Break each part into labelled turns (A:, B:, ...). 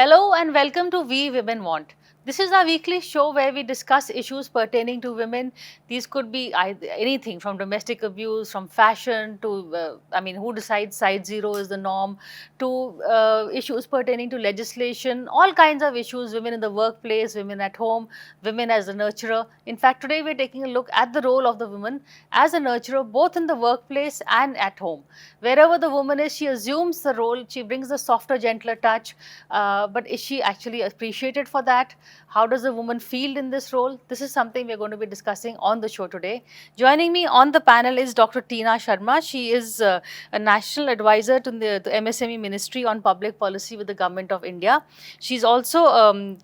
A: Hello and welcome to We Women Want. This is our weekly show where we discuss issues pertaining to women. These could be anything from domestic abuse, from fashion to, who decides side zero is the norm, to issues pertaining to legislation, all kinds of issues, women in the workplace, women at home, women as a nurturer. In fact, today we're taking a look at the role of the woman as a nurturer, both in the workplace and at home. Wherever the woman is, she assumes the role, she brings the softer, gentler touch. But is she actually appreciated for that? How does a woman feel in this role? This is something we're going to be discussing on the show today. Joining me on the panel is Dr. Tina Sharma. She is a national advisor to the MSME Ministry on Public Policy with the Government of India. She's also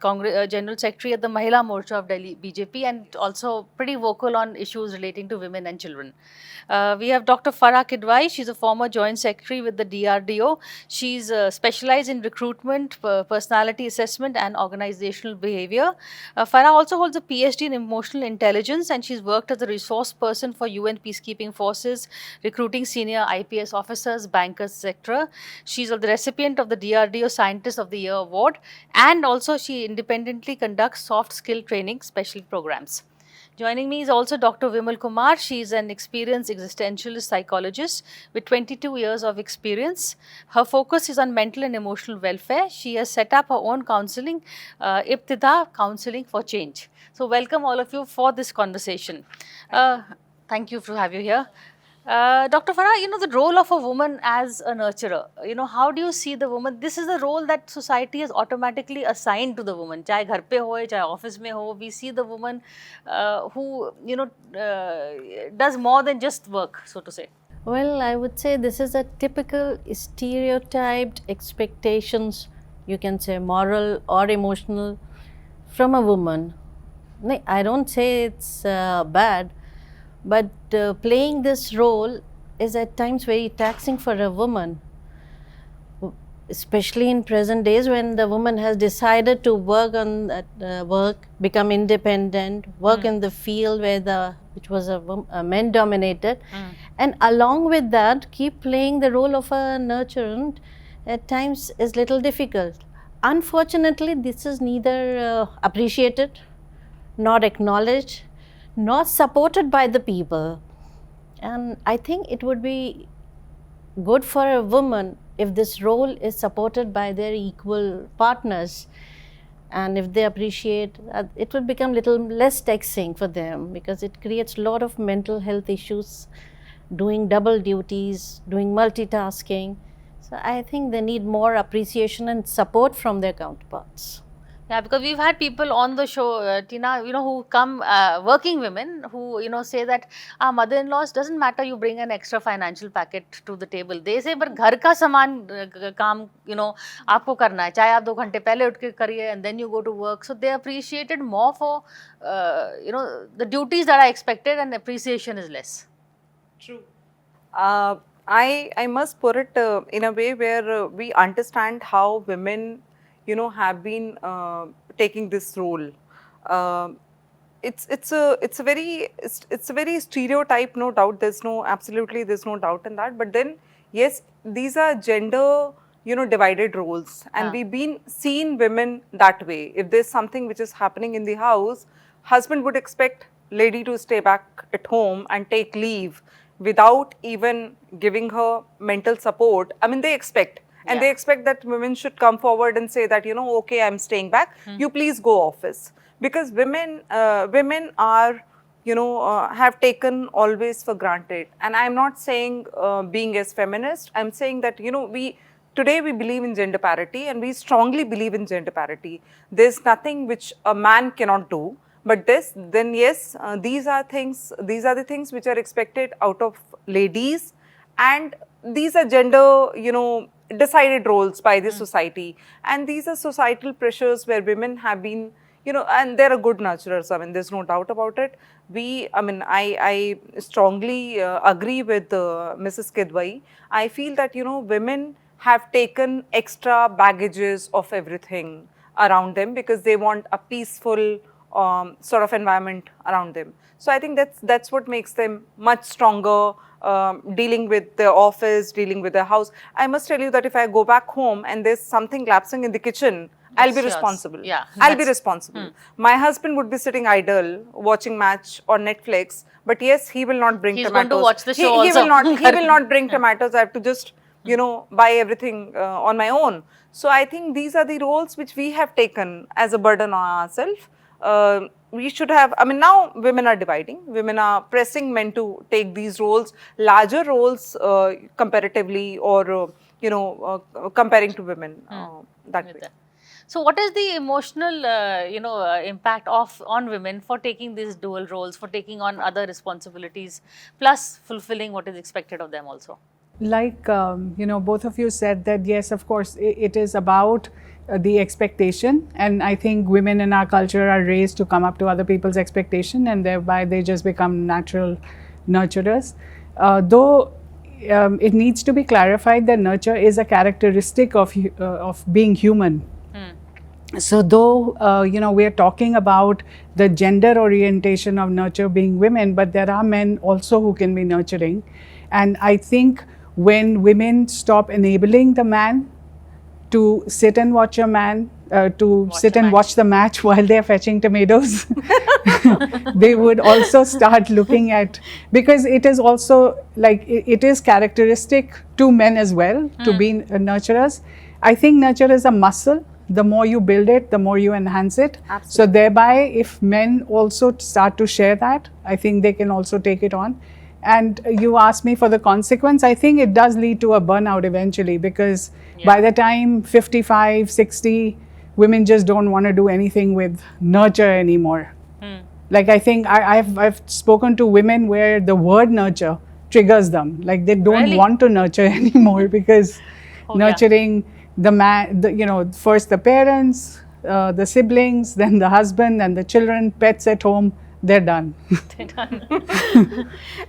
A: General Secretary at the Mahila Morcha of Delhi BJP and also pretty vocal on issues relating to women and children. We have Dr. Farah Kidwai. She's a former Joint Secretary with the DRDO. She's specialized in recruitment, personality assessment, and organizational behavior. Farah also holds a PhD in emotional intelligence, and she's worked as a resource person for UN peacekeeping forces, recruiting senior IPS officers, bankers, etc. She's the recipient of the DRDO Scientist of the Year award, and also she independently conducts soft skill training special programs. Joining me is also Dr. Vimal Kumar. She is an experienced existentialist psychologist with 22 years of experience. Her focus is on mental and emotional welfare. She has set up her own counseling, Ibtida Counseling for Change. So, welcome all of you for this conversation. Thank you for having you here. Dr. Farah, the role of a woman as a nurturer, how do you see the woman? This is the role that society has automatically assigned to the woman. Chahe ghar pe ho, chahe office mein ho, we see the woman who, does more than just work, so to say.
B: Well, I would say this is a typical stereotyped expectations, you can say moral or emotional, from a woman. I don't say it's bad, but playing this role is at times very taxing for a woman, especially in present days when the woman has decided to work on that work, become independent, work in the field which was a men dominated, and along with that keep playing the role of a nurturant at times is little difficult. Unfortunately, this is neither appreciated, nor acknowledged, nor supported by the people. And I think it would be good for a woman if this role is supported by their equal partners, and if they appreciate, it will become little less taxing for them, because it creates a lot of mental health issues, doing double duties, doing multitasking. So I think they need more appreciation and support from their counterparts.
A: Yeah, because we've had people on the show, Tina, who come, working women who, say that our mother-in-laws, doesn't matter, you bring an extra financial packet to the table. They say, but घर का सामान काम, आपको करना है, चाहे आप 2 घंटे पहले उठ के करिए and then you go to work. So they appreciated more for, the duties that are expected, and appreciation is less.
C: True. I must put it in a way where we understand how women have been taking this role. It's a very stereotype, no doubt. There's no doubt in that. But then, yes, these are gender divided roles, and we've been seen women that way. If there's something which is happening in the house, husband would expect lady to stay back at home and take leave without even giving her mental support. I mean, they expect. And they expect that women should come forward and say that, okay, I'm staying back. You please go office. Because women are, have taken always for granted. And I'm not saying being as feminist. I'm saying that, today we believe in gender parity, and we strongly believe in gender parity. There's nothing which a man cannot do. But then yes, these are the things which are expected out of ladies. And these are gender, decided roles by the society, and these are societal pressures where women have been, and they're a good nurturers. I mean, there's no doubt about it. I strongly agree with Mrs. Kidwai. I feel that, women have taken extra baggages of everything around them because they want a peaceful sort of environment around them. So I think that's what makes them much stronger, dealing with the office, dealing with the house. I must tell you that if I go back home and there's something lapsing in the kitchen, I'll be
A: It's yours.
C: responsible.
A: Yeah,
C: I'll be
A: that's-
C: responsible. My husband would be sitting idle watching match or Netflix, but yes, he will not bring
A: He's going
C: tomatoes.
A: to watch the show
C: he
A: also.
C: will not. He will not bring tomatoes. I have to just buy everything on my own. So I think these are the roles which we have taken as a burden on ourselves. We should have. I mean, now women are dividing. Women are pressing men to take these roles, larger roles comparatively, or comparing to women. That way.
A: So, what is the emotional, impact on women for taking these dual roles, for taking on other responsibilities, plus fulfilling what is expected of them also?
D: Like both of you said that yes, of course, it is about the expectation, and I think women in our culture are raised to come up to other people's expectation, and thereby they just become natural nurturers. Though it needs to be clarified that nurture is a characteristic of being human. So though we are talking about the gender orientation of nurture being women, but there are men also who can be nurturing, and I think when women stop enabling the man to sit and watch a man, watch the match while they're fetching tomatoes, they would also start looking at, because it is also like it is characteristic to men as well to be nurturers. I think nurture is a muscle. The more you build it, the more you enhance it.
C: Absolutely.
D: So thereby, if men also start to share that, I think they can also take it on. And you asked me for the consequence. I think it does lead to a burnout eventually, because by the time 55, 60, women just don't want to do anything with nurture anymore. Like I think I've spoken to women where the word nurture triggers them. Like they don't want to nurture anymore because nurturing the man, first the parents, the siblings, then the husband and the children, pets at home, they're done.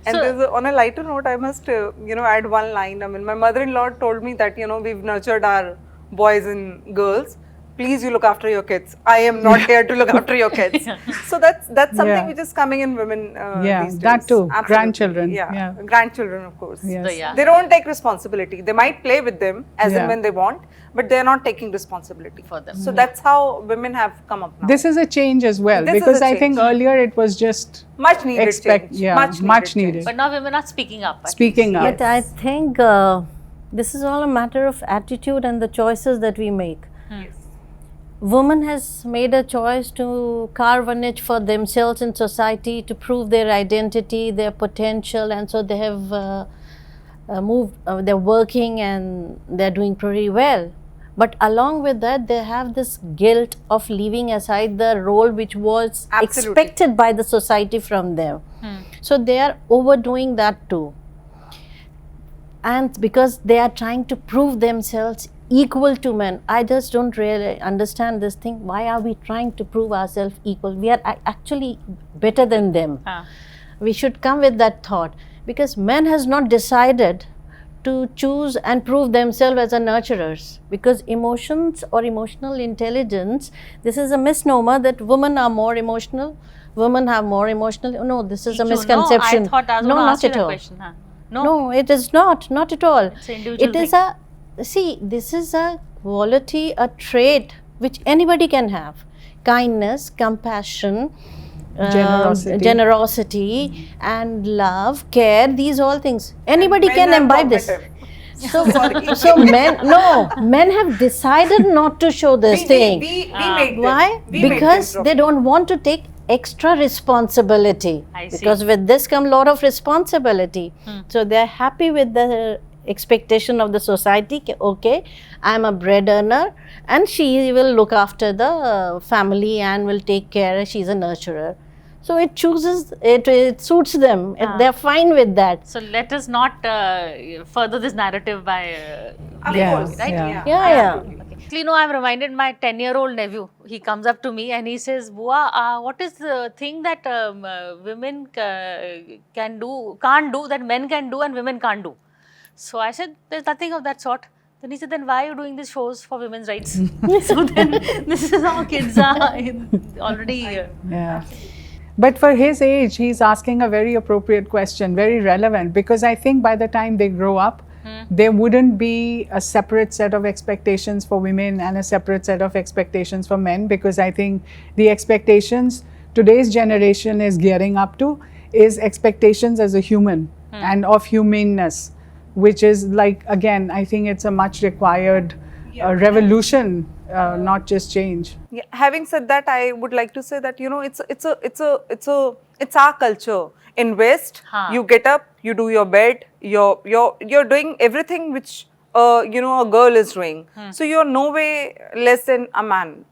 C: And on a lighter note, I must add one line. I mean, my mother-in-law told me that we've nurtured our boys and girls. Please, you look after your kids. I am not here to look after your kids. So that's something which is coming in women these days.
D: That too.
C: Absolutely.
D: Grandchildren.
C: Yeah, grandchildren, of course.
D: Yes.
C: They don't take responsibility. They might play with them as and when they want, but they're not taking responsibility
A: for them.
C: So that's how women have come up now.
D: This is a change as well,
C: This
D: because
C: is a
D: I think
C: change.
D: earlier it was just
C: much needed change.
D: Yeah, much needed.
C: change.
A: But now women are speaking up.
D: Speaking up.
B: But I think this is all a matter of attitude and the choices that we make. Women has made a choice to carve a niche for themselves in society, to prove their identity, their potential, and so they have moved, they're working and they're doing pretty well. But along with that, they have this guilt of leaving aside the role which was expected by the society from them. So they are overdoing that too. And because they are trying to prove themselves equal to men, I just don't really understand this thing. Why are we trying to prove ourselves equal? We are actually better than them. We should come with that thought, because men has not decided to choose and prove themselves as a nurturers, because emotions or emotional intelligence, this is a misnomer that women are more emotional, women have more emotional. No, this is a misconception.
A: No, I thought I was
B: no,
A: going to
B: not
A: ask you
B: at
A: that
B: all.
A: question.
B: No, it is not at all.
A: It's an individual
B: It is
A: thing.
B: this is a quality, a trait which anybody can have. Kindness, compassion, generosity and love, care, these all things. Anybody can imbibe this. So men have decided not to show this thing. Why? Because they don't want to take extra responsibility. Because with this come a lot of responsibility. So they're happy with the expectation of the society. Okay, I'm a bread earner and she will look after the family and will take care. She's a nurturer. So it chooses, it suits them. They're fine with that.
A: So let us not further this narrative by
C: course,
A: right?
B: Yeah.
A: I'm reminded my 10-year-old nephew. He comes up to me and he says, "Bua, what is the thing that women can't do that men can do and women can't do?" So I said, "There's nothing of that sort." Then he said, "Then why are you doing these shows for women's rights?" So then this is how kids are already.
D: But for his age, he's asking a very appropriate question, very relevant, because I think by the time they grow up, there wouldn't be a separate set of expectations for women and a separate set of expectations for men, because I think the expectations today's generation is gearing up to is expectations as a human and of humaneness, which is like, again, I think it's a much required revolution, not just change.
C: Yeah, having said that, I would like to say that, you know, it's our culture. In West, you get up, you do your bed, you're doing everything which you know, a girl is doing. So you're no way less than a man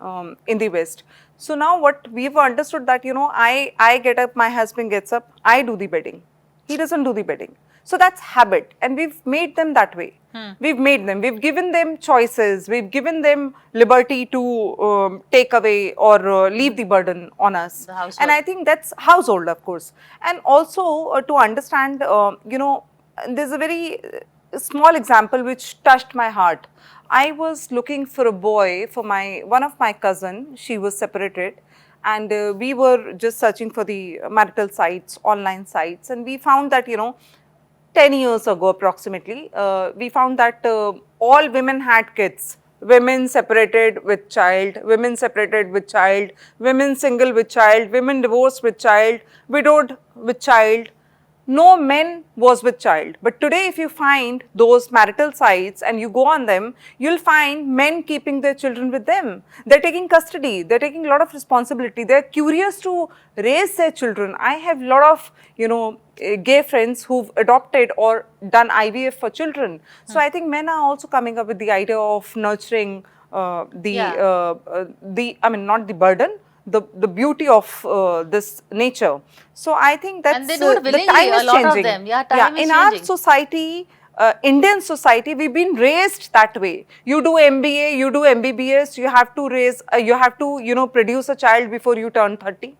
C: in the West. So now what we've understood that, you know, I get up, my husband gets up, I do the bedding. He doesn't do the bedding. So that's habit, and we've made them that way. We've made them, we've given them choices, we've given them liberty to take away or leave the burden on us. And I think that's household, of course. And also to understand, you know, there's a very small example which touched my heart. I was looking for a boy for one of my cousin. She was separated, and we were just searching for the marital sites, online sites, and we found that, you know, 10 years ago approximately, we found that all women had kids. Women separated with child, women separated with child, women single with child, women divorced with child, widowed with child. No men was with child. But today if you find those marital sites and you go on them, you'll find men keeping their children with them. They're taking custody, they're taking a lot of responsibility, they're curious to raise their children. I have a lot of, you know, gay friends who've adopted or done IVF for children. So I think men are also coming up with the idea of nurturing I mean, not the burden, the beauty of this nature. So I think that's
A: and they do it willingly,
C: the time is
A: a lot
C: changing.
A: of them. Yeah, time is
C: in
A: changing.
C: our society, Indian society, we've been raised that way. You do MBA, you do MBBS, you have to raise, you have to, you know, produce a child before you turn 30.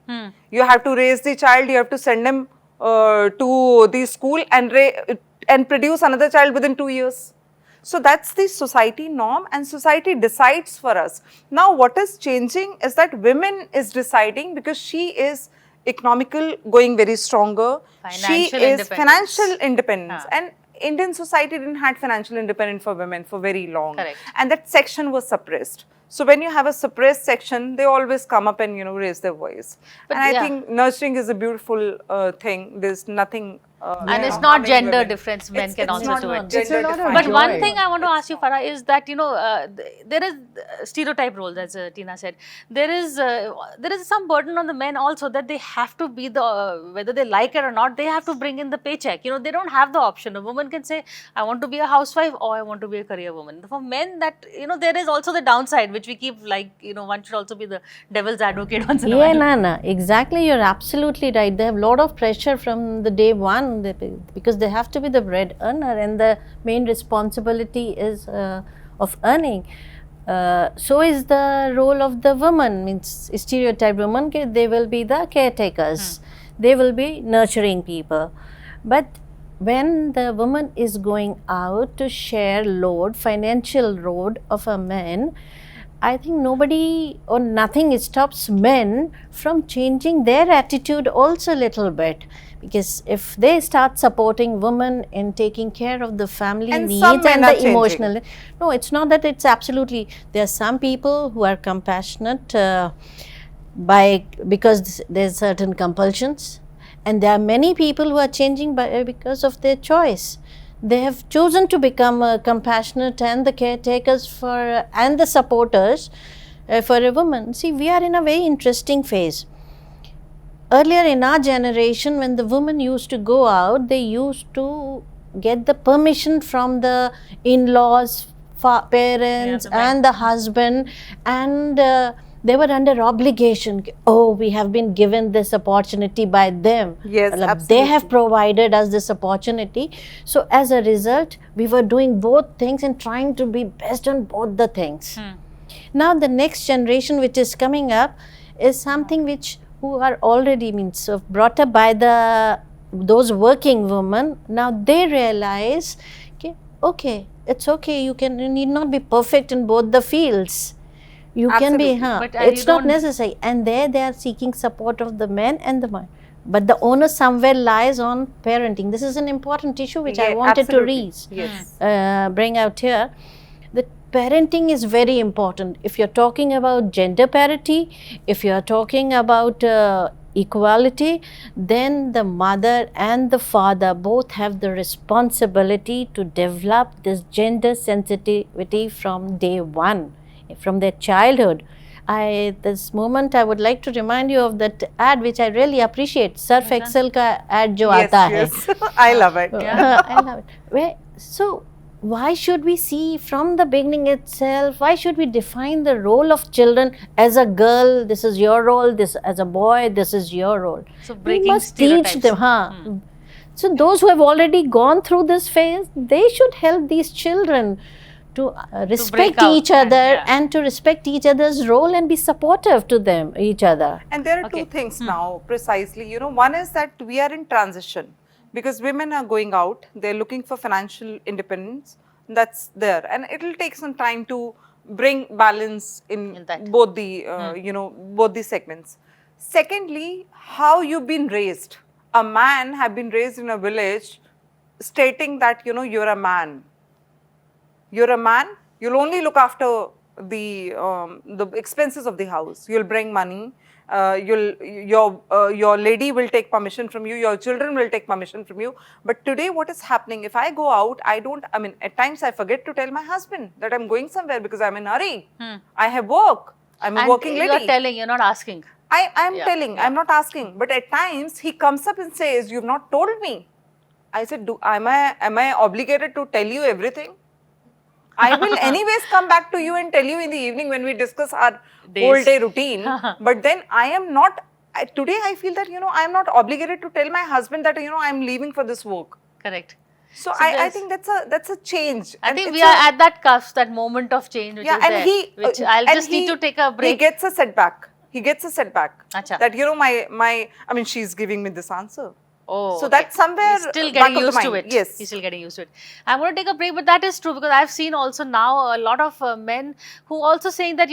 C: You have to raise the child, you have to send him to the school and produce another child within 2 years. So that's the society norm, and society decides for us. Now what is changing is that women is deciding, because she is economical, going very stronger. She is financial independence. And Indian society didn't have financial independence for women for very long.
A: Correct.
C: And that section was suppressed. So when you have a suppressed section, they always come up and, you know, raise their voice.
A: But
C: and I think nurturing is a beautiful thing. There's nothing
A: and it's not gender difference, men can also do it.
D: It's a lot of
A: But
D: joy.
A: one thing I want to ask you, Farah, is that, you know, there is stereotype roles, as Tina said. There is some burden on the men also, that they have to be the, whether they like it or not, they have to bring in the paycheck. You know, they don't have the option. A woman can say, I want to be a housewife or I want to be a career woman. For men, that, you know, there is also the downside, which we keep, like, you know, one should also be the devil's advocate once in a while.
B: Yeah, Nana, exactly. You're absolutely right. They have a lot of pressure from the day one, because they have to be the bread earner, and the main responsibility is of earning. So is the role of the woman. Means stereotyped women, they will be the caretakers. They will be nurturing people. But when the woman is going out to share load, financial load of a man, I think nobody or nothing stops men from changing their attitude also a little bit. Because if they start supporting women in taking care of the family
C: And
B: needs
C: some men
B: and
C: are
B: the emotional, no, it's not that it's absolutely, there are some people who are compassionate because there's certain compulsions, and there are many people who are changing because of their choice. They have chosen to become compassionate and the caretakers for and the supporters for a woman. See, we are in a very interesting phase. Earlier in our generation, when the women used to go out, they used to get the permission from the in-laws, parents, and the husband, and they were under obligation. Oh, we have been given this opportunity by them.
C: Yes, absolutely.
B: They have provided us this opportunity. So as a result, we were doing both things and trying to be best on both the things. Now the next generation which is coming up is something which who are already brought up by those working women. Now they realize, okay, it's okay, you need not be perfect in both the fields. You can be,
A: But
B: it's not necessary. And there they are seeking support of the men and the but the onus somewhere lies on parenting. This is an important issue which I
C: Yeah,
B: wanted to
C: absolutely. Yes.
B: bring out here. That parenting is very important. If you're talking about gender parity, if you're talking about equality, then the mother and the father both have the responsibility to develop this gender sensitivity from day one, from their childhood. This moment I would like to remind you of that ad which I really appreciate, Surf Excel ka ad jo
C: Yes,
B: aata hai.
C: yes. I love it.
B: I love it. So why should we see from the beginning itself, why should we define the role of children as a girl, this is your role, this as a boy, this is your role.
A: So
B: We
A: breaking
B: must teach
A: stereotypes.
B: them. So those who have already gone through this phase, they should help these children to respect
A: out
B: each other
A: and,
B: and to respect each other's role and be supportive to them, each other.
C: And there are
A: Okay.
C: two things now, precisely. One is that we are in transition because women are going out, they're looking for financial independence. That's there, and it'll take some time to bring balance in
A: that.
C: both the, both the segments. Secondly, how you've been raised. A man have been raised in a village stating that, you're a man. You're a man, you'll only look after the expenses of the house. You'll bring money. Your lady will take permission from you. Your children will take permission from you. But today, what is happening? If I go out, at times I forget to tell my husband that I'm going somewhere because I'm in a hurry. I have work. I'm a
A: And
C: working lady.
A: you're telling, you're not asking.
C: I'm telling, I'm not asking. But at times he comes up and says, "You've not told me." I said, am I obligated to tell you everything? I will anyways come back to you and tell you in the evening when we discuss our whole day routine. But then I am not, today I feel that, I am not obligated to tell my husband that, I am leaving for this work.
A: Correct.
C: So I think that's a change.
A: I
C: And
A: think
C: it's
A: we are at that cusp, that moment of change which
C: yeah,
A: is
C: and
A: there, which I'll just need to take a break.
C: He gets a setback.
A: Acha.
C: That, she's giving me this answer.
A: Oh,
C: So
A: okay.
C: that's somewhere
A: He's still
C: back
A: getting
C: of the
A: used to
C: mind.
A: it.
C: Yes.
A: He's still getting used to it. I'm going to take a break, but that is true because I've seen also now a lot of men who also saying that,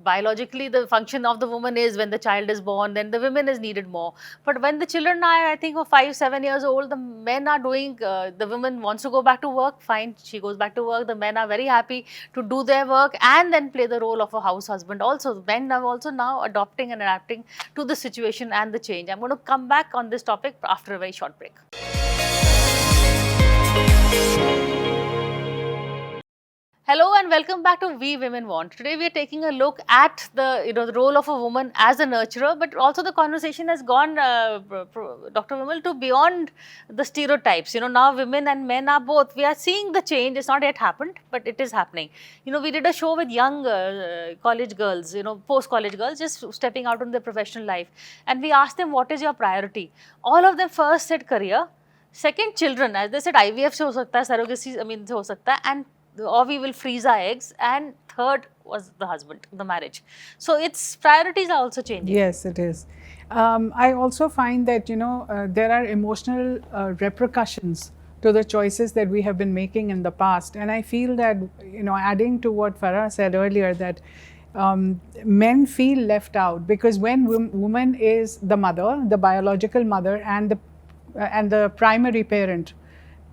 A: biologically the function of the woman is when the child is born, then the women is needed more. But when the children are, I think, 5, 7 years old, the men are doing, the woman wants to go back to work, fine, she goes back to work. The men are very happy to do their work and then play the role of a house husband also. The men are also now adopting and adapting to the situation and the change. I'm going to come back on this topic after a very short break. Hello and welcome back to We Women Want. Today we are taking a look at the the role of a woman as a nurturer, but also the conversation has gone, Dr. Vimal, to beyond the stereotypes. Now women and men are both. We are seeing the change. It's not yet happened, but it is happening. We did a show with young college girls, post-college girls, just stepping out in their professional life, and we asked them, what is your priority? All of them first said career, second children, as they said IVF se ho sakta hai, surrogacy, se ho sakta hai, and or we will freeze our eggs, and third was the husband, the marriage. So its priorities are also changing.
D: Yes, it is. I also find that there are emotional repercussions to the choices that we have been making in the past, and I feel that adding to what Farah said earlier, that men feel left out because when woman is the mother, the biological mother, and the primary parent,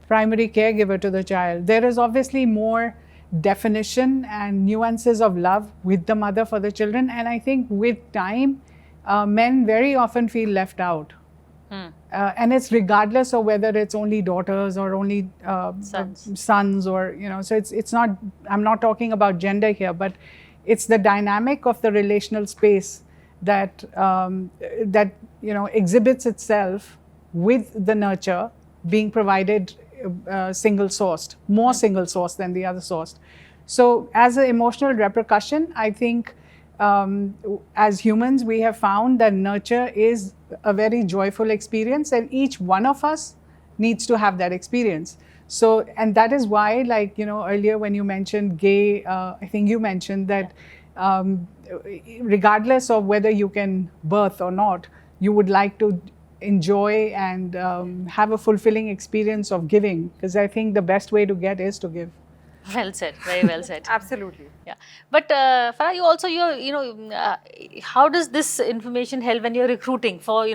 D: primary caregiver to the child, there is obviously more definition and nuances of love with the mother for the children, and I think with time men very often feel left out. And it's regardless of whether it's only daughters or only sons or so it's not, I'm not talking about gender here, but it's the dynamic of the relational space that exhibits itself with the nurture being provided single sourced, more single sourced than the other sourced. So as an emotional repercussion, I think as humans we have found that nurture is a very joyful experience, and each one of us needs to have that experience. So, and that is why, like earlier when you mentioned gay, I think you mentioned that regardless of whether you can birth or not, you would like to enjoy and have a fulfilling experience of giving, because I think the best way to get is to give.
A: Well said. Very well said.
C: Absolutely.
A: Yeah, but Farah, you also how does this information help when you're recruiting for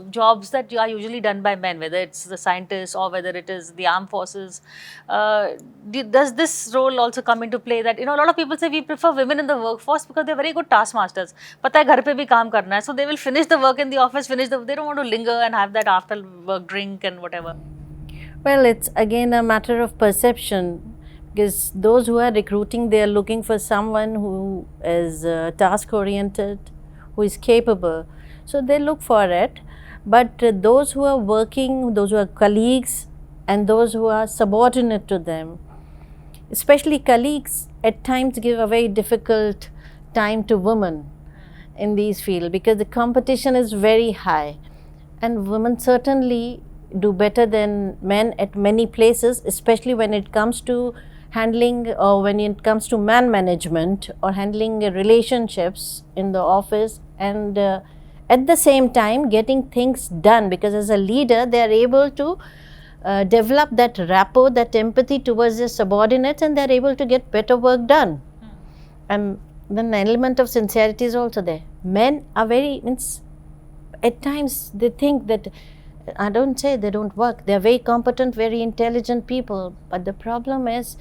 A: jobs that are usually done by men, whether it's the scientists or whether it is the armed forces? Does this role also come into play? That a lot of people say we prefer women in the workforce because they're very good taskmasters. पता है घर पे भी काम करना है, so they will finish the work in the office, they don't want to linger and have that after work drink and whatever.
B: Well, it's again a matter of perception, because those who are recruiting, they are looking for someone who is task oriented, who is capable. So they look for it. But those who are working, those who are colleagues and those who are subordinate to them, especially colleagues, at times give a very difficult time to women in these fields, because the competition is very high, and women certainly do better than men at many places, especially when it comes to handling, or when it comes to man management or handling relationships in the office, and at the same time getting things done, because as a leader they are able to develop that rapport, that empathy towards their subordinates, and they are able to get better work done. And then an element of sincerity is also there. Men are at times they think that, I don't say they don't work, they are very competent, very intelligent people, but the problem is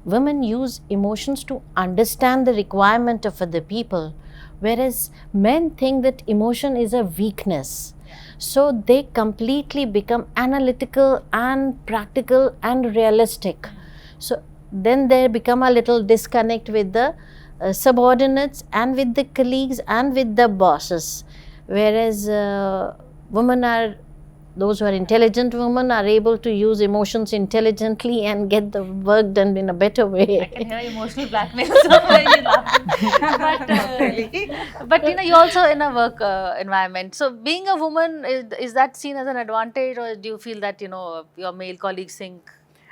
B: women use emotions to understand the requirement of other people, whereas men think that emotion is a weakness. So they completely become analytical and practical and realistic. So then there become a little disconnect with the subordinates and with the colleagues and with the bosses, whereas women are, those who are intelligent women are able to use emotions intelligently and get the work done in a better way.
A: I can hear emotional blackmail somewhere. You're laughing. But you're also in a work environment. So being a woman, is that seen as an advantage, or do you feel that your male colleagues think?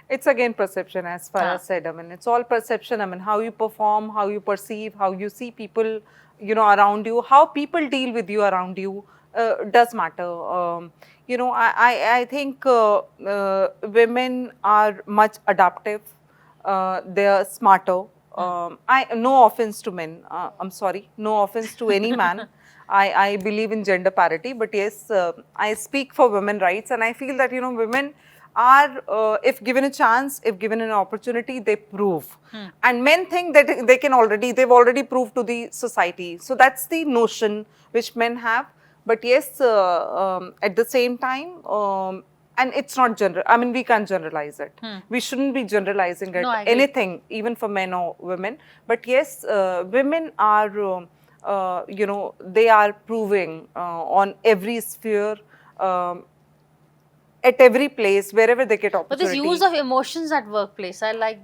C: It's again perception, as Farah said. I mean, it's all perception. I mean, how you perform, how you perceive, how you see people, around you, how people deal with you around you, does matter. I think women are much adaptive. They are smarter. No offense to men. I'm sorry. No offense to any man. I believe in gender parity, but yes, I speak for women rights, and I feel that women are, if given a chance, if given an opportunity, they prove. And men think that they've already proved to the society. So that's the notion which men have. But yes, at the same time, and it's not general. I mean, we can't generalize it. We shouldn't be generalizing it. Anything, even for men or women. But yes, women are, they are proving on every sphere, at every place, wherever they get opportunity.
A: But this use of emotions at workplace, I like.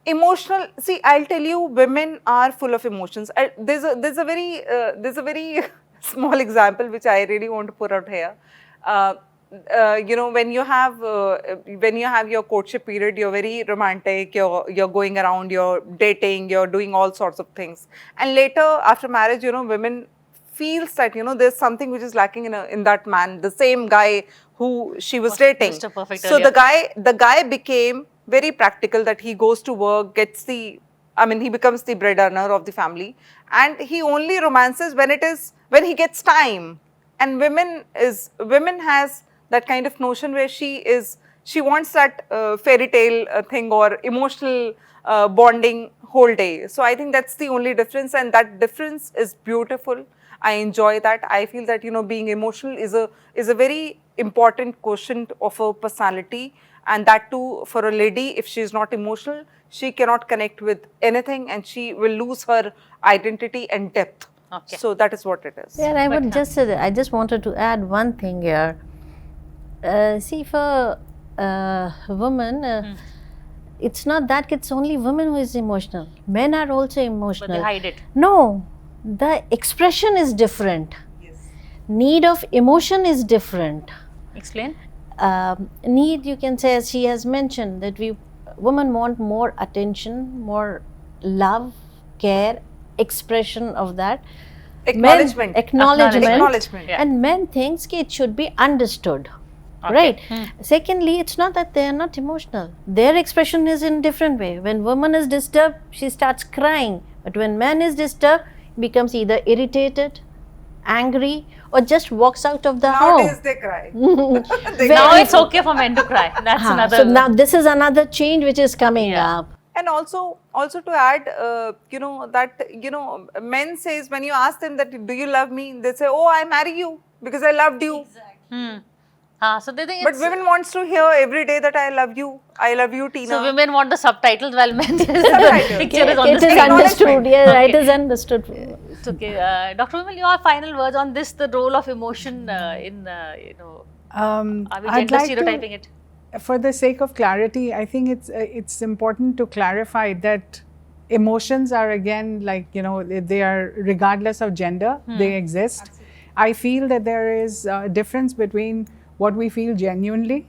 C: Emotional. See, I'll tell you, women are full of emotions. There's a very small example which I really want to put out here. When you have your courtship period, you're very romantic. You're going around, you're dating, you're doing all sorts of things. And later, after marriage, women feels that there's something which is lacking in that man, the same guy who she was dating.
A: Mr. Perfect
C: So
A: earlier.
C: the guy became very practical, that he goes to work, he becomes the breadwinner of the family, and he only romances when he gets time. And women has that kind of notion where she wants that fairy tale thing or emotional bonding whole day. So I think that's the only difference, and that difference is beautiful. I enjoy that. I feel that being emotional is a very important quotient of a personality, and that too for a lady. If she is not emotional, she cannot connect with anything, and she will lose her identity and depth.
A: Okay.
C: So that is what it is.
B: Yeah, I just wanted to add one thing here. See, for women, it's not that it's only women who is emotional. Men are also emotional.
A: But they hide it.
B: No, the expression is different.
C: Yes.
B: Need of emotion is different.
A: Explain.
B: Need, you can say, as she has mentioned, that women want more attention, more love, care, expression of that.
C: Acknowledgement.
B: Acknowledgement.
C: Acknowledgement.
A: Yeah.
B: And men thinks it should be understood. right? Secondly, it's not that they are not emotional. Their expression is in different way. When woman is disturbed, she starts crying. But when man is disturbed, he becomes either irritated, angry, or just walks out of the
C: Nowadays
B: home.
C: they cry.
A: Now it's okay for men to cry. That's another.
B: So now this is another change which is coming up.
C: And also to add, that men says, when you ask them that, do you love me? They say, oh, I marry you because I loved you.
A: So they think
C: But
A: it's,
C: women wants to hear every day that I love you, Tina.
A: so women want the subtitles while men
C: Subtitles.
A: picture is on
B: It
A: the
B: is
A: screen.
B: understood. Yeah, it is understood.
A: It's okay. Dr. Vimal, your final words on this, the role of emotion in, are we
D: I'd
A: gender
D: like
A: stereotyping it?
D: for the sake of clarity, I think it's important to clarify that emotions are, again, like, they are regardless of gender, they exist. Absolutely. I feel that there is a difference between what we feel genuinely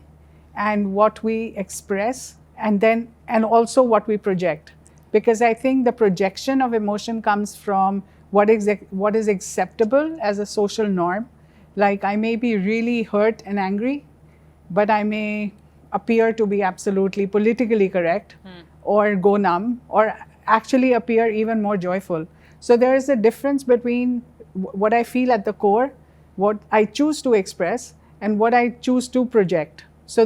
D: and what we express, and also what we project. Because I think the projection of emotion comes from what is acceptable as a social norm. Like, I may be really hurt and angry, but I may appear to be absolutely politically correct, or go numb, or actually appear even more joyful. So there is a difference between what I feel at the core, what I choose to express, and what I choose to project. So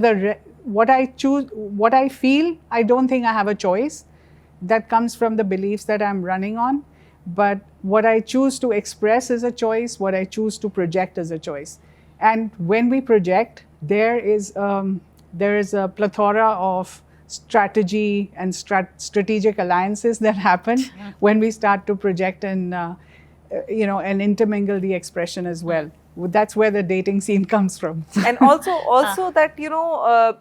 D: what I feel, I don't think I have a choice. That comes from the beliefs that I'm running on. But what I choose to express is a choice, what I choose to project is a choice. And when we project, there is a plethora of strategy and strategic alliances that happen when we start to project and intermingle the expression as well. That's where the dating scene comes from.
C: And also that,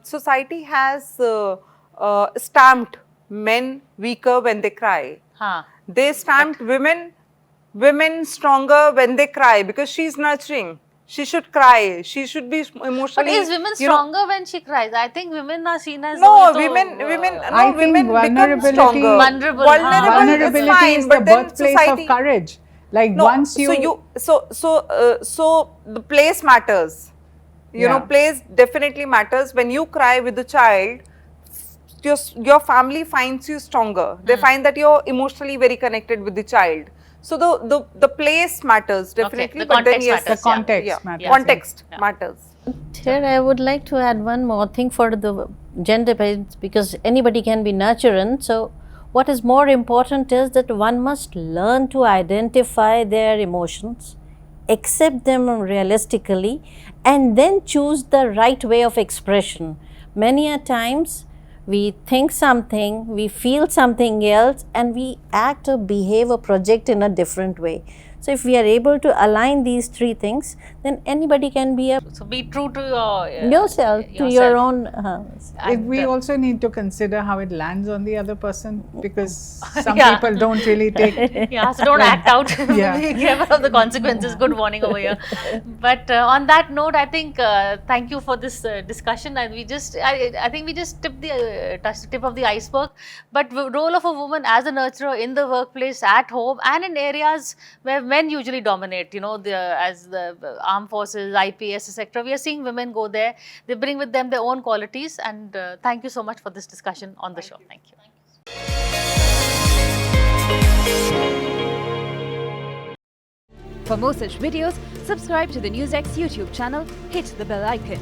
C: society has stamped men weaker when they cry. They stamped women stronger when they cry because she's nurturing. She should cry. She should be emotionally.
A: But is women stronger when she cries? I think women are seen as
C: women become stronger.
D: Vulnerability
C: is fine,
D: is
C: but
D: the
C: then
D: birthplace
C: society,
D: of courage. Like, once you
C: so the place matters. Place definitely matters. When you cry with the child, your family finds you stronger. They find that you're emotionally very connected with the child. So the place matters definitely,
A: the
C: but then
A: context matters.
D: the context matters.
C: Context matters.
B: Here I would like to add one more thing for the gender base, because anybody can be nurturant. So what is more important is that one must learn to identify their emotions, accept them realistically, and then choose the right way of expression. Many a times we think something, we feel something else, and we act or behave or project in a different way. So if we are able to align these three things, then anybody can be a
A: So be true to your
B: yourself, to your own.
D: We also need to consider how it lands on the other person, because some
A: Yeah.
D: people don't really take.
A: so don't act out.
D: Yeah.
A: Be careful of the consequences. Good warning over here. But on that note, I think thank you for this discussion. And I think we just tipped the touched the tip of the iceberg. But the role of a woman as a nurturer in the workplace, at home, and in areas where men usually dominate, as the armed forces, IPS, etc. We are seeing women go there. They bring with them their own qualities. And thank you so much for this discussion on the show. Thank you.
E: For more such videos, subscribe to the NewsX YouTube channel, hit the bell icon.